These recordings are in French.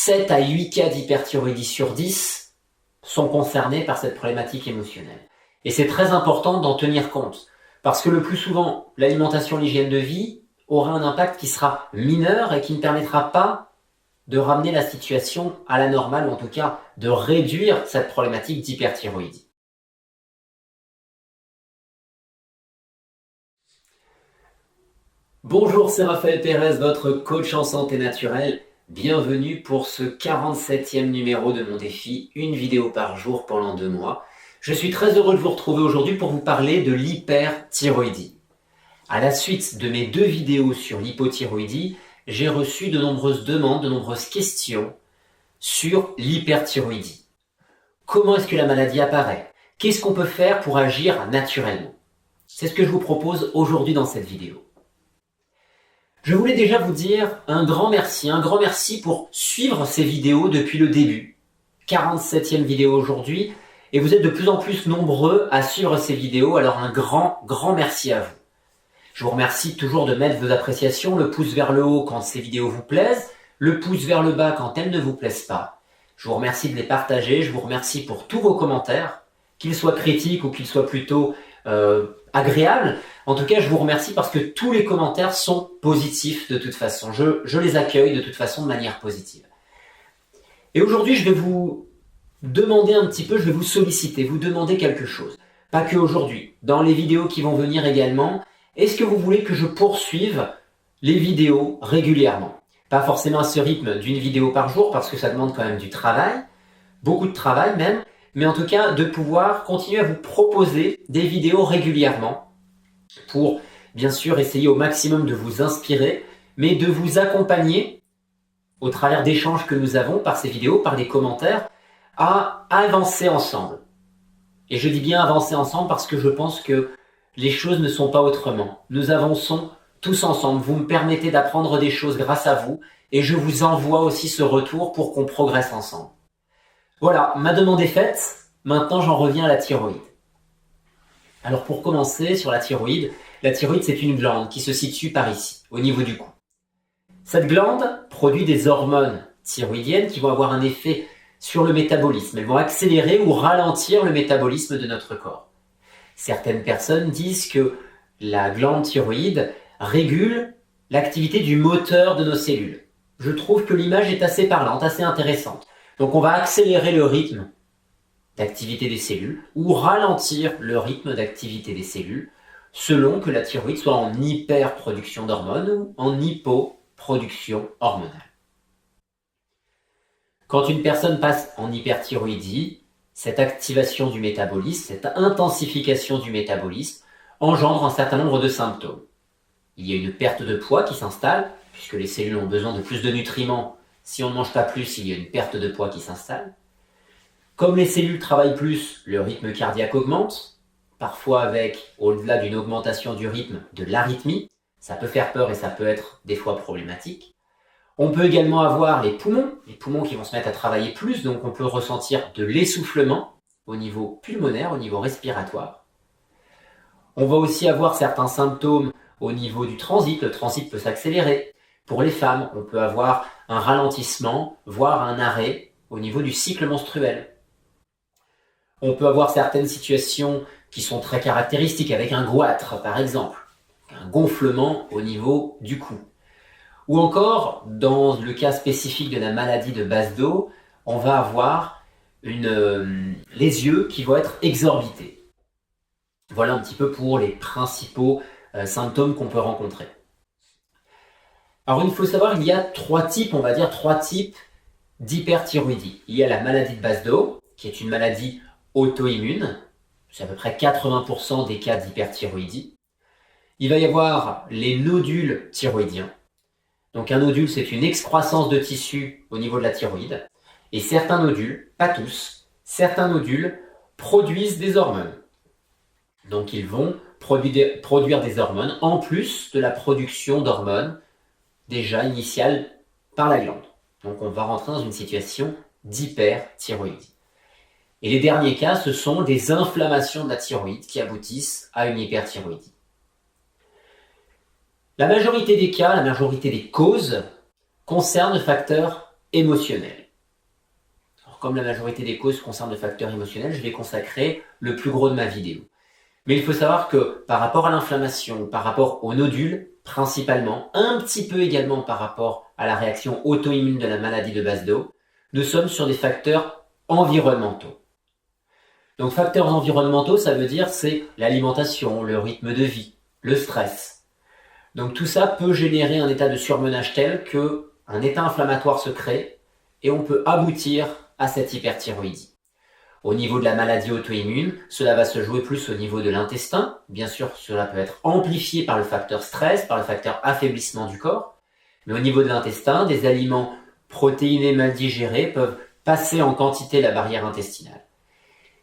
7 à 8 cas d'hyperthyroïdie sur 10 sont concernés par cette problématique émotionnelle. Et c'est très important d'en tenir compte, parce que le plus souvent, l'alimentation, l'hygiène de vie aura un impact qui sera mineur et qui ne permettra pas de ramener la situation à la normale, ou en tout cas de réduire cette problématique d'hyperthyroïdie. Bonjour, c'est Raphaël Pérez, votre coach en santé naturelle. Bienvenue pour ce 47e numéro de mon défi, une vidéo par jour pendant 2 mois. Je suis très heureux de vous retrouver aujourd'hui pour vous parler de l'hyperthyroïdie. À la suite de mes 2 vidéos sur l'hypothyroïdie, j'ai reçu de nombreuses demandes, de nombreuses questions sur l'hyperthyroïdie. Comment est-ce que la maladie apparaît? Qu'est-ce qu'on peut faire pour agir naturellement? C'est ce que je vous propose aujourd'hui dans cette vidéo. Je voulais déjà vous dire un grand merci pour suivre ces vidéos depuis le début. 47e vidéo aujourd'hui, et vous êtes de plus en plus nombreux à suivre ces vidéos, alors un grand merci à vous. Je vous remercie toujours de mettre vos appréciations, le pouce vers le haut quand ces vidéos vous plaisent, le pouce vers le bas quand elles ne vous plaisent pas. Je vous remercie de les partager, je vous remercie pour tous vos commentaires, qu'ils soient critiques ou qu'ils soient plutôt agréables. En tout cas, je vous remercie parce que tous les commentaires sont positifs de toute façon. Je les accueille de toute façon de manière positive. Et aujourd'hui, je vais vous demander un petit peu, je vais vous solliciter, vous demander quelque chose. Pas que aujourd'hui, dans les vidéos qui vont venir également, est-ce que vous voulez que je poursuive les vidéos régulièrement? Pas forcément à ce rythme d'une vidéo par jour parce que ça demande quand même du travail, beaucoup de travail même, mais en tout cas de pouvoir continuer à vous proposer des vidéos régulièrement pour bien sûr essayer au maximum de vous inspirer, mais de vous accompagner au travers d'échanges que nous avons par ces vidéos, par des commentaires, à avancer ensemble. Et je dis bien avancer ensemble parce que je pense que les choses ne sont pas autrement. Nous avançons tous ensemble. Vous me permettez d'apprendre des choses grâce à vous et je vous envoie aussi ce retour pour qu'on progresse ensemble. Voilà, ma demande est faite. Maintenant, j'en reviens à la thyroïde. Alors pour commencer, sur la thyroïde c'est une glande qui se situe par ici, au niveau du cou. Cette glande produit des hormones thyroïdiennes qui vont avoir un effet sur le métabolisme. Elles vont accélérer ou ralentir le métabolisme de notre corps. Certaines personnes disent que la glande thyroïde régule l'activité du moteur de nos cellules. Je trouve que l'image est assez parlante, assez intéressante. Donc on va accélérer le rythme d'activité des cellules ou ralentir le rythme d'activité des cellules selon que la thyroïde soit en hyperproduction d'hormones ou en hypoproduction hormonale. Quand une personne passe en hyperthyroïdie, cette activation du métabolisme, cette intensification du métabolisme engendre un certain nombre de symptômes. Il y a une perte de poids qui s'installe, puisque les cellules ont besoin de plus de nutriments. Si on ne mange pas plus, il y a une perte de poids qui s'installe. Comme les cellules travaillent plus, le rythme cardiaque augmente, parfois avec, au-delà d'une augmentation du rythme, de l'arythmie. Ça peut faire peur et ça peut être des fois problématique. On peut également avoir les poumons qui vont se mettre à travailler plus, donc on peut ressentir de l'essoufflement au niveau pulmonaire, au niveau respiratoire. On va aussi avoir certains symptômes au niveau du transit, le transit peut s'accélérer. Pour les femmes, on peut avoir un ralentissement, voire un arrêt au niveau du cycle menstruel. On peut avoir certaines situations qui sont très caractéristiques, avec un goitre par exemple, un gonflement au niveau du cou. Ou encore, dans le cas spécifique de la maladie de Basedow, on va avoir les yeux qui vont être exorbités. Voilà un petit peu pour les principaux symptômes qu'on peut rencontrer. Alors il faut savoir, il y a 3 types d'hyperthyroïdie. Il y a la maladie de Basedow, qui est une maladie auto-immune. C'est à peu près 80% des cas d'hyperthyroïdie. Il va y avoir les nodules thyroïdiens. Donc un nodule, c'est une excroissance de tissu au niveau de la thyroïde. Et certains nodules, pas tous, certains nodules produisent des hormones. Donc ils vont produire des hormones en plus de la production d'hormones déjà initiale par la glande. Donc on va rentrer dans une situation d'hyperthyroïdie. Et les derniers cas, ce sont des inflammations de la thyroïde qui aboutissent à une hyperthyroïdie. La majorité des cas, la majorité des causes concernent le facteur émotionnel. Alors, comme la majorité des causes concernent le facteur émotionnel, je vais consacrer le plus gros de ma vidéo. Mais il faut savoir que par rapport à l'inflammation, par rapport aux nodules, principalement, un petit peu également par rapport à la réaction auto-immune de la maladie de Basedow, nous sommes sur des facteurs environnementaux. Donc facteurs environnementaux, ça veut dire c'est l'alimentation, le rythme de vie, le stress. Donc tout ça peut générer un état de surmenage tel que un état inflammatoire se crée et on peut aboutir à cette hyperthyroïdie. Au niveau de la maladie auto-immune, cela va se jouer plus au niveau de l'intestin. Bien sûr, cela peut être amplifié par le facteur stress, par le facteur affaiblissement du corps. Mais au niveau de l'intestin, des aliments protéinés mal digérés peuvent passer en quantité la barrière intestinale.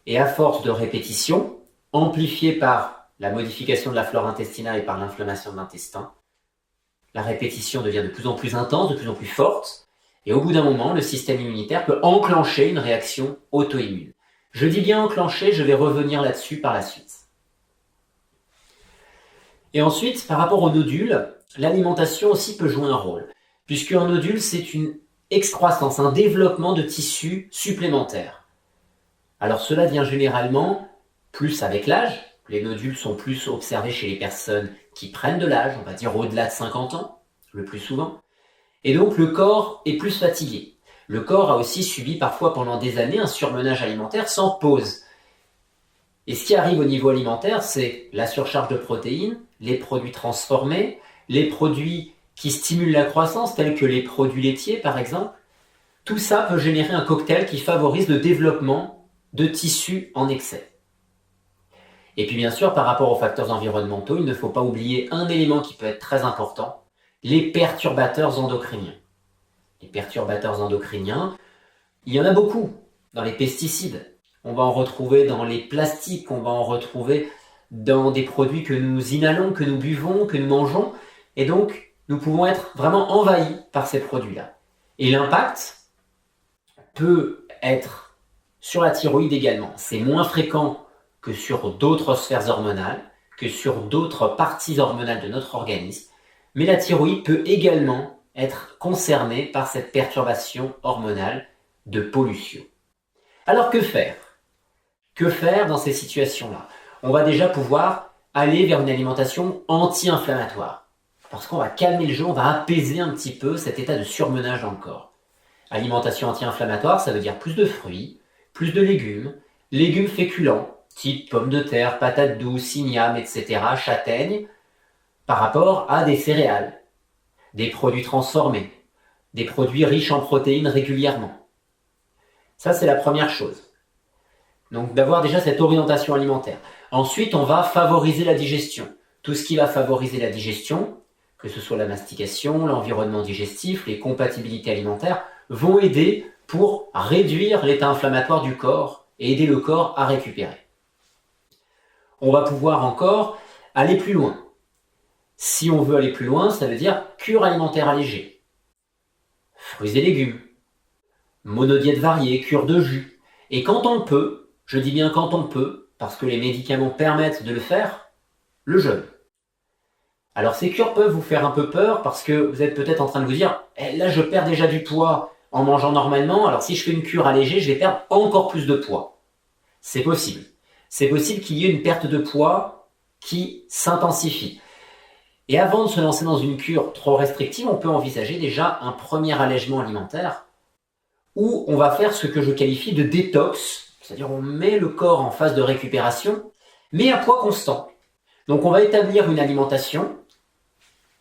Et à force de répétition, amplifiée par la modification de la flore intestinale et par l'inflammation de l'intestin, la répétition devient de plus en plus intense, de plus en plus forte. Et au bout d'un moment, le système immunitaire peut enclencher une réaction auto-immune. Je dis bien enclencher, je vais revenir là-dessus par la suite. Et ensuite, par rapport aux nodules, l'alimentation aussi peut jouer un rôle. Puisqu'un nodule, c'est une excroissance, un développement de tissus supplémentaires. Alors cela vient généralement plus avec l'âge. Les nodules sont plus observés chez les personnes qui prennent de l'âge, on va dire au-delà de 50 ans, le plus souvent. Et donc le corps est plus fatigué. Le corps a aussi subi parfois pendant des années un surmenage alimentaire sans pause. Et ce qui arrive au niveau alimentaire, c'est la surcharge de protéines, les produits transformés, les produits qui stimulent la croissance, tels que les produits laitiers par exemple. Tout ça peut générer un cocktail qui favorise le développement de tissus en excès. Et puis bien sûr, par rapport aux facteurs environnementaux, il ne faut pas oublier un élément qui peut être très important, les perturbateurs endocriniens. Les perturbateurs endocriniens, il y en a beaucoup dans les pesticides. On va en retrouver dans les plastiques, on va en retrouver dans des produits que nous inhalons, que nous buvons, que nous mangeons. Et donc, nous pouvons être vraiment envahis par ces produits-là. Et l'impact peut être sur la thyroïde également. C'est moins fréquent que sur d'autres sphères hormonales, que sur d'autres parties hormonales de notre organisme. Mais la thyroïde peut également être concernée par cette perturbation hormonale de pollution. Alors que faire? Que faire dans ces situations-là? On va déjà pouvoir aller vers une alimentation anti-inflammatoire. Parce qu'on va calmer le jeu, on va apaiser un petit peu cet état de surmenage dans le corps. Alimentation anti-inflammatoire, ça veut dire plus de fruits, plus de légumes féculents, type pommes de terre, patates douces, ignames, etc., châtaignes, par rapport à des céréales, des produits transformés, des produits riches en protéines régulièrement. Ça, c'est la première chose. Donc, d'avoir déjà cette orientation alimentaire. Ensuite, on va favoriser la digestion. Tout ce qui va favoriser la digestion, que ce soit la mastication, l'environnement digestif, les compatibilités alimentaires, vont aider pour réduire l'état inflammatoire du corps et aider le corps à récupérer. On va pouvoir encore aller plus loin. Si on veut aller plus loin, ça veut dire cure alimentaire allégée. Fruits et légumes. Monodiète variée, cure de jus. Et quand on peut, je dis bien quand on peut, parce que les médicaments permettent de le faire, le jeûne. Alors ces cures peuvent vous faire un peu peur parce que vous êtes peut-être en train de vous dire là je perds déjà du poids en mangeant normalement, alors si je fais une cure allégée, je vais perdre encore plus de poids. C'est possible. C'est possible qu'il y ait une perte de poids qui s'intensifie. Et avant de se lancer dans une cure trop restrictive, on peut envisager déjà un premier allègement alimentaire où on va faire ce que je qualifie de détox, c'est-à-dire on met le corps en phase de récupération, mais à poids constant. Donc on va établir une alimentation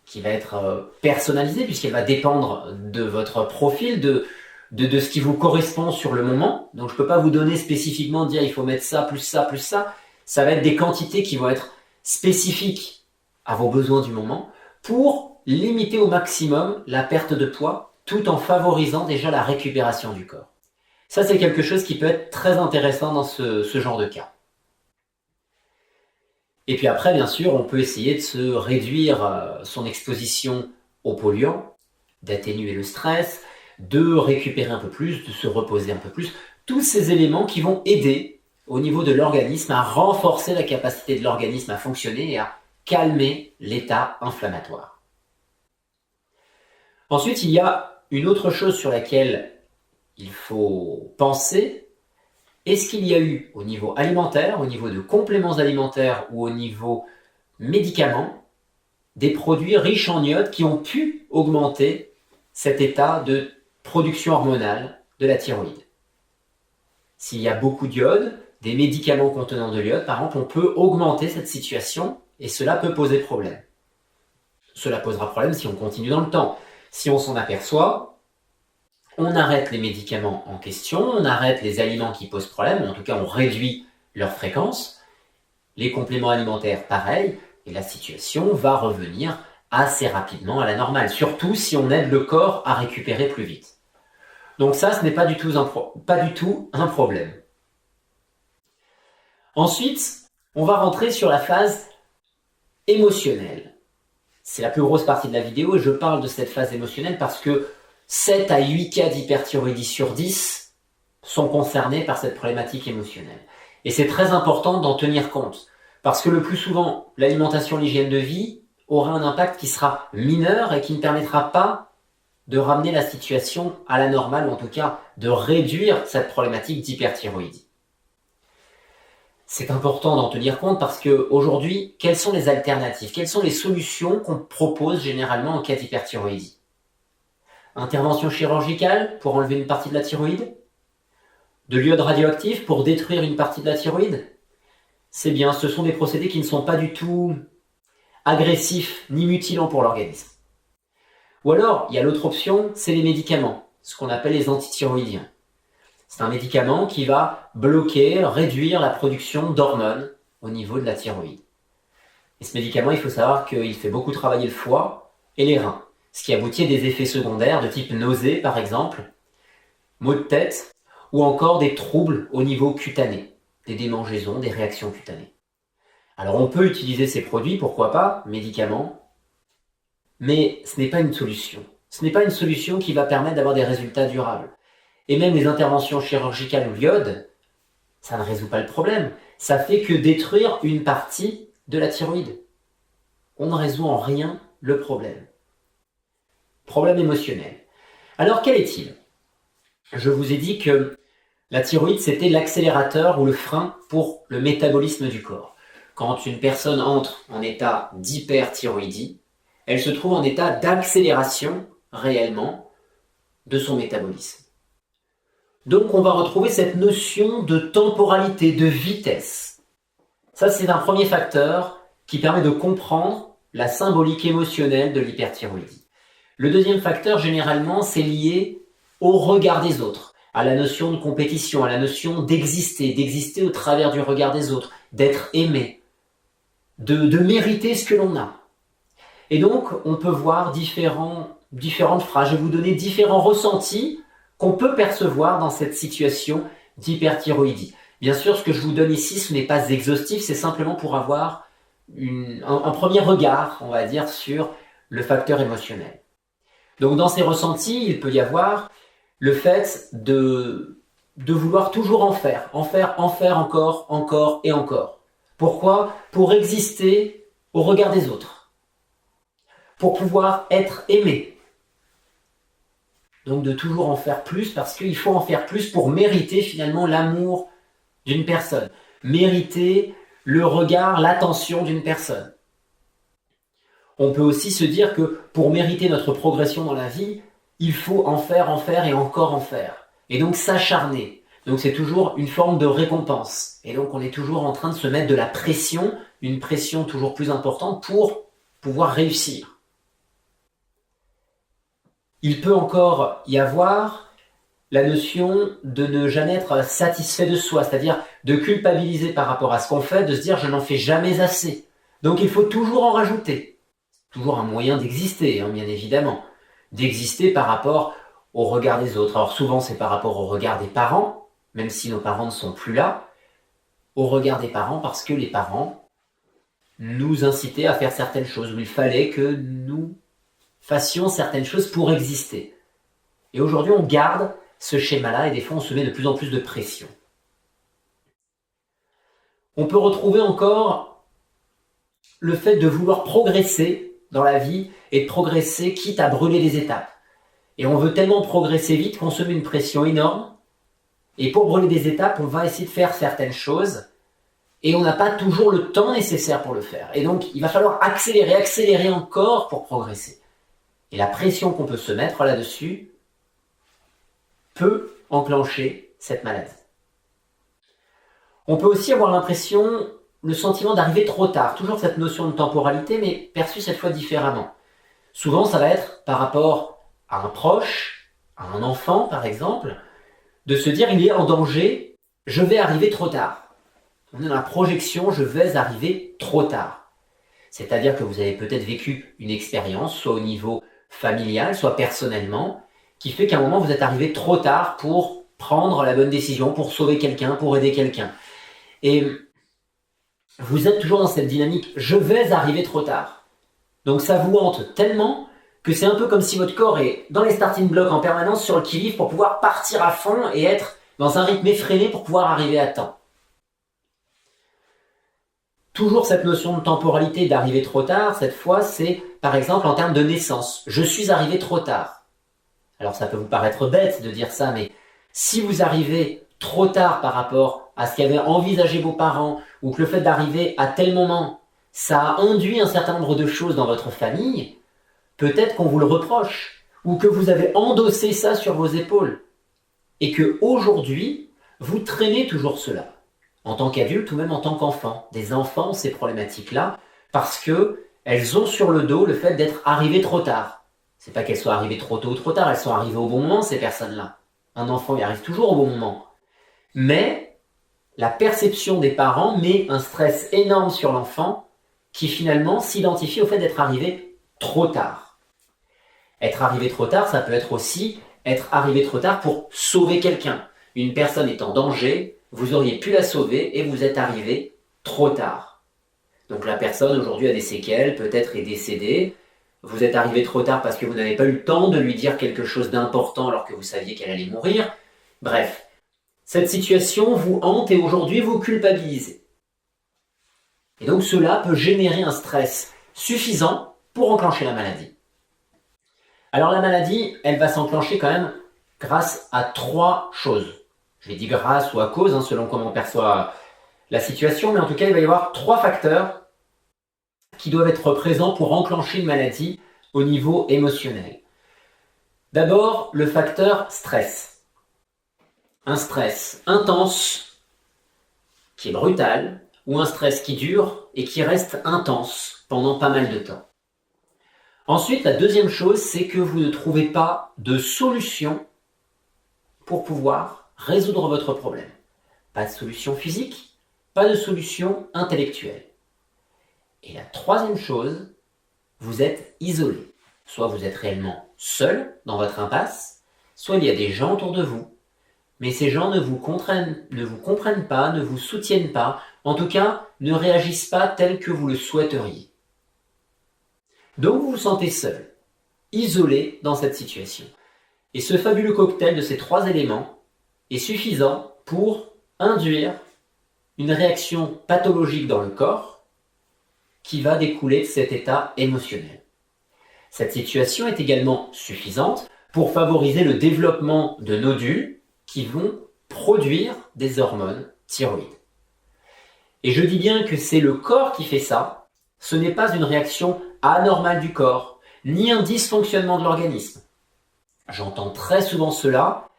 qui va être personnalisée puisqu'elle va dépendre de votre profil, de ce qui vous correspond sur le moment. Donc je ne peux pas vous donner spécifiquement, dire il faut mettre ça, plus ça, plus ça. Ça va être des quantités qui vont être spécifiques à vos besoins du moment pour limiter au maximum la perte de poids tout en favorisant déjà la récupération du corps. Ça, c'est quelque chose qui peut être très intéressant dans ce genre de cas. Et puis après, bien sûr, on peut essayer de se réduire son exposition aux polluants, d'atténuer le stress, de récupérer un peu plus, de se reposer un peu plus. Tous ces éléments qui vont aider au niveau de l'organisme à renforcer la capacité de l'organisme à fonctionner et à calmer l'état inflammatoire. Ensuite, il y a une autre chose sur laquelle il faut penser, est-ce qu'il y a eu au niveau alimentaire, au niveau de compléments alimentaires ou au niveau médicaments, des produits riches en iode qui ont pu augmenter cet état de production hormonale de la thyroïde. S'il y a beaucoup d'iode, des médicaments contenant de l'iode, par exemple, on peut augmenter cette situation et cela peut poser problème. Cela posera problème si on continue dans le temps. Si on s'en aperçoit, on arrête les médicaments en question, on arrête les aliments qui posent problème, en tout cas on réduit leur fréquence. Les compléments alimentaires, pareil, et la situation va revenir assez rapidement à la normale, surtout si on aide le corps à récupérer plus vite. Donc ça, ce n'est pas du tout un problème. Ensuite, on va rentrer sur la phase émotionnelle. C'est la plus grosse partie de la vidéo et je parle de cette phase émotionnelle parce que 7 à 8 cas d'hyperthyroïdie sur 10 sont concernés par cette problématique émotionnelle. Et c'est très important d'en tenir compte parce que le plus souvent, l'alimentation, l'hygiène de vie aura un impact qui sera mineur et qui ne permettra pas de ramener la situation à la normale ou en tout cas de réduire cette problématique d'hyperthyroïdie. C'est important d'en tenir compte parce qu'aujourd'hui, quelles sont les alternatives? Quelles sont les solutions qu'on propose généralement en cas d'hyperthyroïdie? Intervention chirurgicale pour enlever une partie de la thyroïde? De l'iode radioactif pour détruire une partie de la thyroïde? C'est bien, ce sont des procédés qui ne sont pas du tout agressifs ni mutilants pour l'organisme. Ou alors, il y a l'autre option, c'est les médicaments, ce qu'on appelle les antithyroïdiens. C'est un médicament qui va bloquer, réduire la production d'hormones au niveau de la thyroïde. Et ce médicament, il faut savoir qu'il fait beaucoup travailler le foie et les reins, ce qui aboutit à des effets secondaires de type nausée, par exemple, maux de tête, ou encore des troubles au niveau cutané, des démangeaisons, des réactions cutanées. Alors on peut utiliser ces produits, pourquoi pas, médicaments, mais ce n'est pas une solution. Ce n'est pas une solution qui va permettre d'avoir des résultats durables. Et même les interventions chirurgicales ou l'iode, ça ne résout pas le problème. Ça fait que détruire une partie de la thyroïde. On ne résout en rien le problème. Problème émotionnel. Alors quel est-il? Je vous ai dit que la thyroïde, c'était l'accélérateur ou le frein pour le métabolisme du corps. Quand une personne entre en état d'hyperthyroïdie, elle se trouve en état d'accélération réellement de son métabolisme. Donc on va retrouver cette notion de temporalité, de vitesse. Ça, c'est un premier facteur qui permet de comprendre la symbolique émotionnelle de l'hyperthyroïdie. Le deuxième facteur, généralement, c'est lié au regard des autres, à la notion de compétition, à la notion d'exister au travers du regard des autres, d'être aimé, de mériter ce que l'on a. Et donc, on peut voir différentes phrases. Je vais vous donner différents ressentis qu'on peut percevoir dans cette situation d'hyperthyroïdie. Bien sûr, ce que je vous donne ici, ce n'est pas exhaustif, c'est simplement pour avoir un premier regard, on va dire, sur le facteur émotionnel. Donc dans ces ressentis, il peut y avoir le fait de vouloir toujours en faire encore et encore. Pourquoi? Pour exister au regard des autres. Pour pouvoir être aimé. Donc de toujours en faire plus parce qu'il faut en faire plus pour mériter finalement l'amour d'une personne. Mériter le regard, l'attention d'une personne. On peut aussi se dire que pour mériter notre progression dans la vie, il faut en faire et encore en faire. Et donc s'acharner. Donc c'est toujours une forme de récompense. Et donc on est toujours en train de se mettre de la pression, une pression toujours plus importante pour pouvoir réussir. Il peut encore y avoir la notion de ne jamais être satisfait de soi, c'est-à-dire de culpabiliser par rapport à ce qu'on fait, de se dire je n'en fais jamais assez. Donc il faut toujours en rajouter. Toujours un moyen d'exister, bien évidemment. D'exister par rapport au regard des autres. Alors souvent c'est par rapport au regard des parents, même si nos parents ne sont plus là, au regard des parents parce que les parents nous incitaient à faire certaines choses, où il fallait que nous fassions certaines choses pour exister. Et aujourd'hui, on garde ce schéma-là et des fois, on se met de plus en plus de pression. On peut retrouver encore le fait de vouloir progresser dans la vie et de progresser quitte à brûler les étapes. Et on veut tellement progresser vite qu'on se met une pression énorme. Et pour brûler des étapes, on va essayer de faire certaines choses. Et on n'a pas toujours le temps nécessaire pour le faire. Et donc, il va falloir accélérer encore pour progresser. Et la pression qu'on peut se mettre là-dessus peut enclencher cette maladie. On peut aussi avoir l'impression, le sentiment d'arriver trop tard. Toujours cette notion de temporalité, mais perçue cette fois différemment. Souvent, ça va être par rapport à un proche, à un enfant par exemple, de se dire il est en danger, je vais arriver trop tard. On est dans la projection, je vais arriver trop tard. C'est-à-dire que vous avez peut-être vécu une expérience, soit au niveau familial, soit personnellement, qui fait qu'à un moment vous êtes arrivé trop tard pour prendre la bonne décision, pour sauver quelqu'un, pour aider quelqu'un. Et vous êtes toujours dans cette dynamique, je vais arriver trop tard. Donc ça vous hante tellement que c'est un peu comme si votre corps est dans les starting blocks en permanence sur le qui-vive pour pouvoir partir à fond et être dans un rythme effréné pour pouvoir arriver à temps. Toujours cette notion de temporalité, d'arriver trop tard, cette fois c'est par exemple en termes de naissance. Je suis arrivé trop tard. Alors ça peut vous paraître bête de dire ça, mais si vous arrivez trop tard par rapport à ce qu'avaient envisagé vos parents, ou que le fait d'arriver à tel moment, ça a induit un certain nombre de choses dans votre famille, peut-être qu'on vous le reproche, ou que vous avez endossé ça sur vos épaules, et que aujourd'hui vous traînez toujours cela. En tant qu'adulte ou même en tant qu'enfant. Des enfants ont ces problématiques-là parce que elles ont sur le dos le fait d'être arrivées trop tard. C'est pas qu'elles soient arrivées trop tôt ou trop tard, elles sont arrivées au bon moment, ces personnes-là. Un enfant y arrive toujours au bon moment. Mais la perception des parents met un stress énorme sur l'enfant qui finalement s'identifie au fait d'être arrivé trop tard. Être arrivé trop tard, ça peut être aussi être arrivé trop tard pour sauver quelqu'un. Une personne est en danger, vous auriez pu la sauver et vous êtes arrivé trop tard. Donc la personne aujourd'hui a des séquelles, peut-être est décédée. Vous êtes arrivé trop tard parce que vous n'avez pas eu le temps de lui dire quelque chose d'important alors que vous saviez qu'elle allait mourir. Bref, cette situation vous hante et aujourd'hui vous culpabilisez. Et donc cela peut générer un stress suffisant pour enclencher la maladie. Alors la maladie, elle va s'enclencher quand même grâce à 3 choses. Je l'ai dit grâce ou à cause, selon comment on perçoit la situation, mais en tout cas, il va y avoir 3 facteurs qui doivent être présents pour enclencher une maladie au niveau émotionnel. D'abord, le facteur stress. Un stress intense, qui est brutal, ou un stress qui dure et qui reste intense pendant pas mal de temps. Ensuite, la deuxième chose, c'est que vous ne trouvez pas de solution pour pouvoir résoudre votre problème. Pas de solution physique, pas de solution intellectuelle. Et la troisième chose, vous êtes isolé. Soit vous êtes réellement seul dans votre impasse, soit il y a des gens autour de vous, mais ces gens ne vous comprennent pas, ne vous soutiennent pas, en tout cas ne réagissent pas tel que vous le souhaiteriez. Donc vous vous sentez seul, isolé dans cette situation. Et ce fabuleux cocktail de ces 3 éléments est suffisant pour induire une réaction pathologique dans le corps qui va découler de cet état émotionnel. Cette situation est également suffisante pour favoriser le développement de nodules qui vont produire des hormones thyroïdes. Et je dis bien que c'est le corps qui fait ça, ce n'est pas une réaction anormale du corps, ni un dysfonctionnement de l'organisme. J'entends très souvent cela,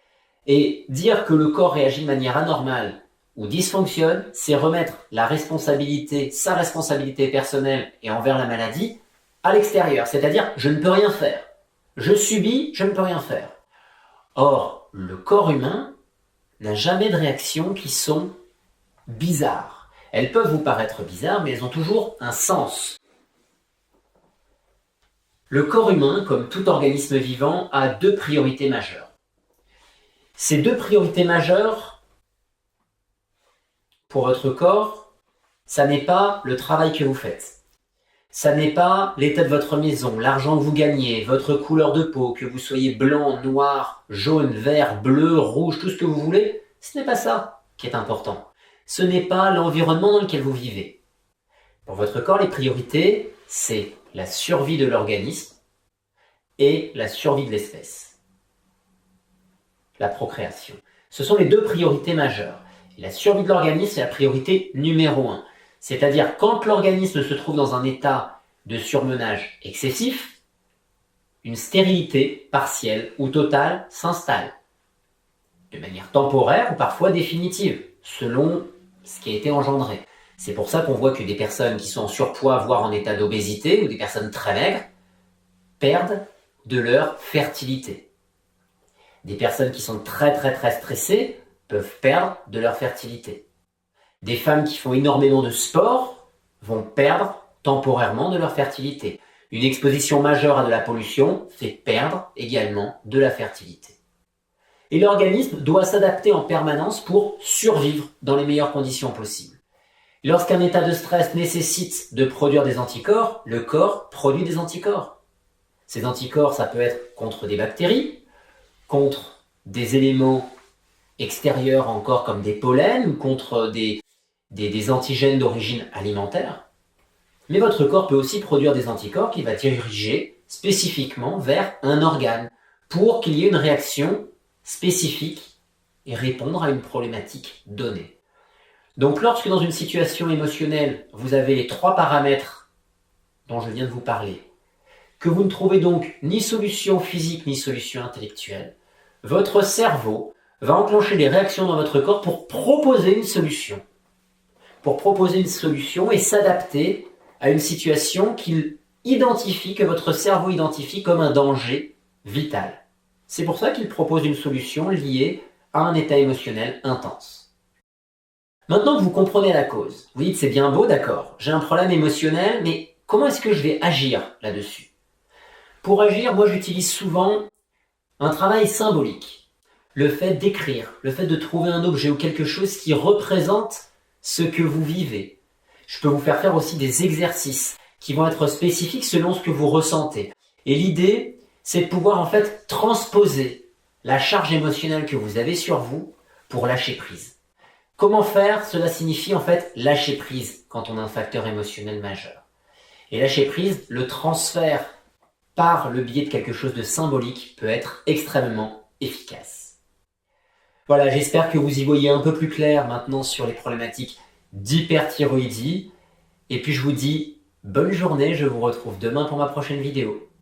et dire que le corps réagit de manière anormale ou dysfonctionne, c'est remettre la responsabilité, sa responsabilité personnelle et envers la maladie, à l'extérieur. C'est-à-dire, je ne peux rien faire. Je subis, je ne peux rien faire. Or, le corps humain n'a jamais de réactions qui sont bizarres. Elles peuvent vous paraître bizarres, mais elles ont toujours un sens. Le corps humain, comme tout organisme vivant, a 2 priorités majeures. Ces 2 priorités majeures pour votre corps, ça n'est pas le travail que vous faites. Ça n'est pas l'état de votre maison, l'argent que vous gagnez, votre couleur de peau, que vous soyez blanc, noir, jaune, vert, bleu, rouge, tout ce que vous voulez. Ce n'est pas ça qui est important. Ce n'est pas l'environnement dans lequel vous vivez. Pour votre corps, les priorités, c'est la survie de l'organisme et la survie de l'espèce. la procréation. Ce sont les deux priorités majeures. Et la survie de l'organisme est la priorité numéro 1. C'est-à-dire quand l'organisme se trouve dans un état de surmenage excessif, une stérilité partielle ou totale s'installe, de manière temporaire ou parfois définitive, selon ce qui a été engendré. C'est pour ça qu'on voit que des personnes qui sont en surpoids, voire en état d'obésité, ou des personnes très maigres, perdent de leur fertilité. Des personnes qui sont très stressées peuvent perdre de leur fertilité. Des femmes qui font énormément de sport vont perdre temporairement de leur fertilité. Une exposition majeure à de la pollution fait perdre également de la fertilité. Et l'organisme doit s'adapter en permanence pour survivre dans les meilleures conditions possibles. Lorsqu'un état de stress nécessite de produire des anticorps, le corps produit des anticorps. Ces anticorps, ça peut être contre des bactéries, contre des éléments extérieurs encore comme des pollens ou contre des antigènes d'origine alimentaire. Mais votre corps peut aussi produire des anticorps qui va diriger spécifiquement vers un organe pour qu'il y ait une réaction spécifique et répondre à une problématique donnée. Donc lorsque dans une situation émotionnelle, vous avez les 3 paramètres dont je viens de vous parler, que vous ne trouvez donc ni solution physique ni solution intellectuelle, votre cerveau va enclencher des réactions dans votre corps pour proposer une solution. Pour proposer une solution et s'adapter à une situation qu'il identifie, que votre cerveau identifie comme un danger vital. C'est pour ça qu'il propose une solution liée à un état émotionnel intense. Maintenant que vous comprenez la cause, vous dites c'est bien beau, d'accord, j'ai un problème émotionnel, mais comment est-ce que je vais agir là-dessus? Pour agir, moi j'utilise souvent un travail symbolique. Le fait d'écrire, le fait de trouver un objet ou quelque chose qui représente ce que vous vivez. Je peux vous faire aussi des exercices qui vont être spécifiques selon ce que vous ressentez. Et l'idée, c'est de pouvoir en fait transposer la charge émotionnelle que vous avez sur vous pour lâcher prise. Comment faire? Cela signifie en fait lâcher prise quand on a un facteur émotionnel majeur. Et lâcher prise, le transfert par le biais de quelque chose de symbolique peut être extrêmement efficace. Voilà, j'espère que vous y voyez un peu plus clair maintenant sur les problématiques d'hyperthyroïdie. Et puis je vous dis bonne journée, je vous retrouve demain pour ma prochaine vidéo.